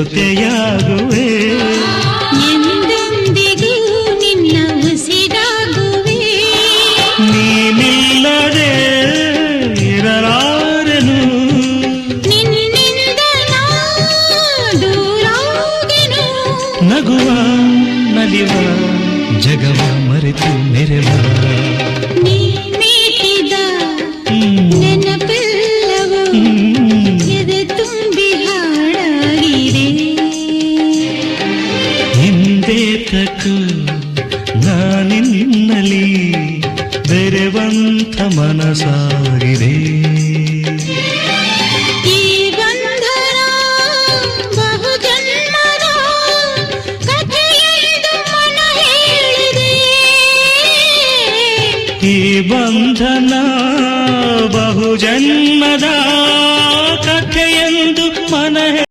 ಜೊತೆಯಾಗುವೆ ಎಂದೆಂದಿಗೂ ನಿನ್ನ ಉಸಿರಾಗುವೆ ನೀನಿಲ್ಲದೆ ಇರಲಾರೆನು ನಿನ್ನಿಂದ ನಾ ದೂರಾಗೆನು ನಗುವ ನಲಿವ ಜಗವ ಮರೆತು ನೆರೆವ ನೀ ಮೀಟಿದ ನೆನಪೆಲ್ಲವೂ ಎದೆ ತುಂಬಿ ಹಾಡಾಗಿದೆ ಹಿಂದೇತಕ್ಕೂ ನಾನಿನ್ನಲಿ ಬೆರೆವಂತ ಮನಸಾಗಿದೆ ಈ ಬಂಧನ ಬಹುಜನ್ಮದ ಕಥೆಯೆಂದು ಮನ ಹೇಳಿದೆ ಈ ಬಂಧನ ಬಹುಜನ್ಮದ ಕಥೆಯೆಂದು ಮನ